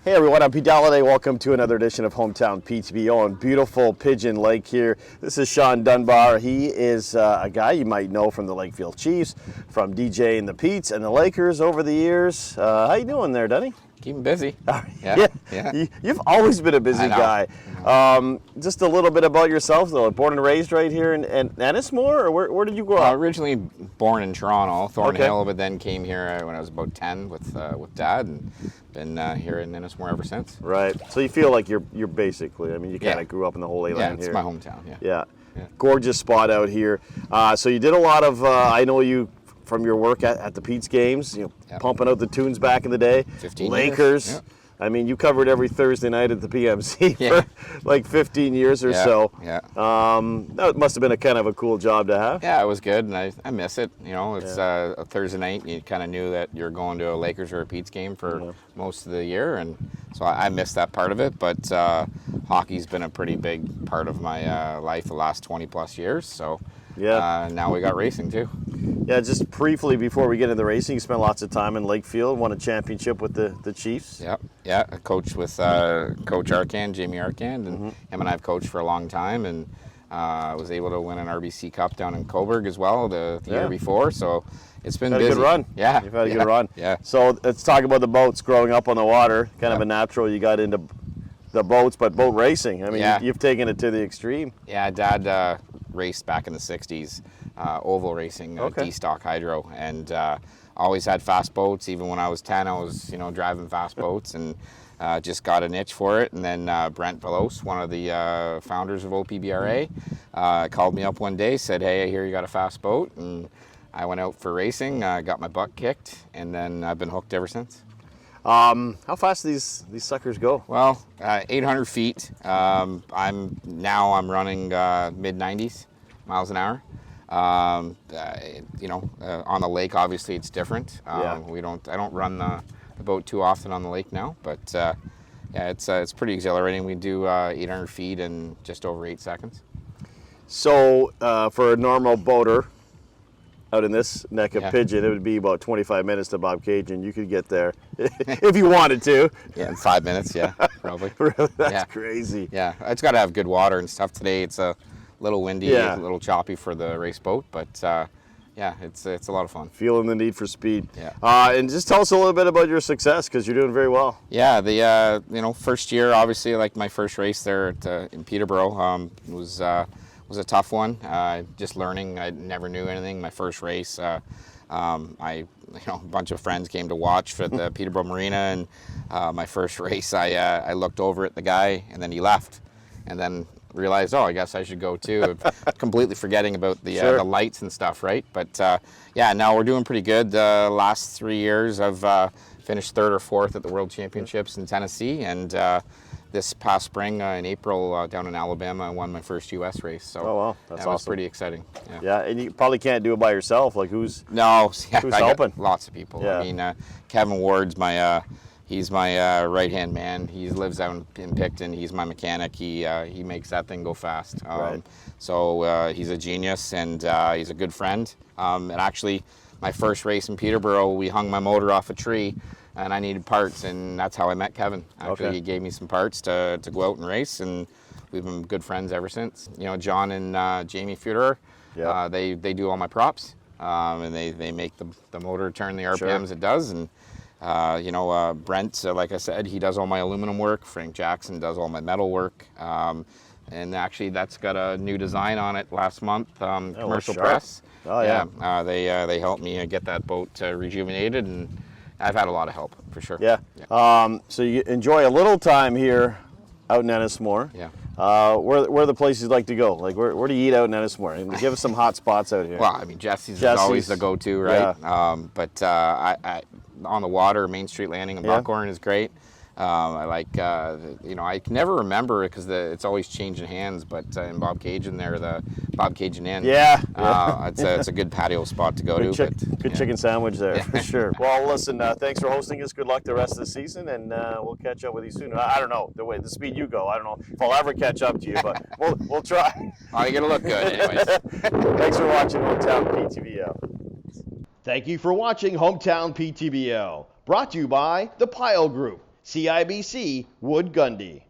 Hey everyone, I'm Dalliday. Welcome to another edition of Hometown PTBO on beautiful Pigeon Lake here. This is Shawn Dunbar. He is a guy you might know from the Lakefield Chiefs, from DJing the Pete's and the Lakers over the years. How you doing there, Dunny? Keeping busy. Yeah. You've always been a busy guy. Just a little bit about yourself, though. Born and raised right here in Ennismore, or where did you grow up? Originally born in Toronto, Thornhill, but then came here when I was about 10 with Dad, and been here in Ennismore ever since. Right. So you feel like you're basically, I mean, you kind of grew up in the Holy Land here. Yeah, it's my hometown. Yeah. Gorgeous spot out here. So you did a lot of, I know you from your work at the Pete's games, pumping out the tunes back in the day. 15 Lakers. years. I mean, you covered every Thursday night at the PMC for like 15 years or so. Yeah. That must have been a kind of a cool job to have. Yeah, it was good, and I miss it. You know, it's a Thursday night, and you kind of knew that you're going to a Lakers or a Pete's game for most of the year, and so I missed that part of it. But hockey's been a pretty big part of my life the last 20 plus years. So now we got racing too. Yeah, just briefly before we get into the racing, you spent lots of time in Lakefield, won a championship with the Chiefs. Yeah, I coached with Coach Arcand, Jamie Arcand, and him and I have coached for a long time, and was able to win an RBC Cup down in Coburg as well the year before, so it's been busy. Had a good run. Yeah. You've had a good run. Yeah. So let's talk about the boats growing up on the water, kind of a natural, you got into the boats, but boat racing, I mean, you've taken it to the extreme. Yeah, Dad raced back in the 60s. Oval racing, D-stock hydro, and always had fast boats. Even when I was 10, I was driving fast boats, and just got an itch for it. And then Brent Velos, one of the founders of OPBRA, called me up one day, said, "Hey, I hear you got a fast boat," and I went out for racing, got my butt kicked, and then I've been hooked ever since. How fast do these suckers go? Well, 800 feet. I'm running mid-90s miles an hour. On the lake, obviously it's different. I don't run the boat too often on the lake now, but it's pretty exhilarating. We do 800 feet in just over 8 seconds. So for a normal boater out in this neck of Pigeon, it would be about 25 minutes to Bob Cajun. You could get there if you wanted to. Yeah, in 5 minutes, probably. Really? That's crazy. Yeah, it's got to have good water and stuff. Today it's a little windy, a little choppy for the race boat, but it's a lot of fun. Feeling the need for speed. Yeah. And just tell us a little bit about your success, because you're doing very well. Yeah, the first year, obviously, like my first race there in Peterborough was a tough one. Just learning, I never knew anything. My first race, a bunch of friends came to watch for the Peterborough Marina, and my first race, I looked over at the guy, and then he left, and then realized, I guess I should go too. Completely forgetting about the lights and stuff, right? But now we're doing pretty good. The last 3 years I've finished 3rd or 4th at the World Championships in Tennessee, and this past spring in April down in Alabama, I won my first U.S. race. So that's that was pretty exciting. Yeah, and you probably can't do it by yourself. Like who's helping? Lots of people. Yeah. I mean, Kevin Ward's he's my right-hand man. He lives out in Picton. He's my mechanic. He makes that thing go fast. So he's a genius, and he's a good friend. And actually, my first race in Peterborough, we hung my motor off a tree, and I needed parts, and that's how I met Kevin. Actually, he gave me some parts to go out and race, and we've been good friends ever since. John and Jamie Feuderer, they do all my props, and they make the motor turn the RPMs it does, and Brent, like I said, he does all my aluminum work. Frank Jackson does all my metal work. And actually, that's got a new design on it last month, Commercial Press. They helped me get that boat rejuvenated, and I've had a lot of help, for sure. So you enjoy a little time here out in Ennismore. Where are the places you'd like to go? Like, where do you eat out in Ennismore? And give us some hot spots out here. Well, I mean, Jesse's is always the go-to, right? But I on the water, Main Street Landing in Buckhorn is great. I like, I can never remember it because it's always changing hands, but in Bob Cajun there, the Bob Cajun Inn. It's a good patio spot to go to. Good chicken sandwich there, for sure. Well, listen, thanks for hosting us. Good luck the rest of the season, and we'll catch up with you soon. I don't know, the speed you go, I don't know if I'll ever catch up to you, but we'll try. You're going to look good anyways. Thanks for watching Hometown PTBO. Thank you for watching Hometown PTBO, brought to you by the Pile Group. CIBC Wood Gundy.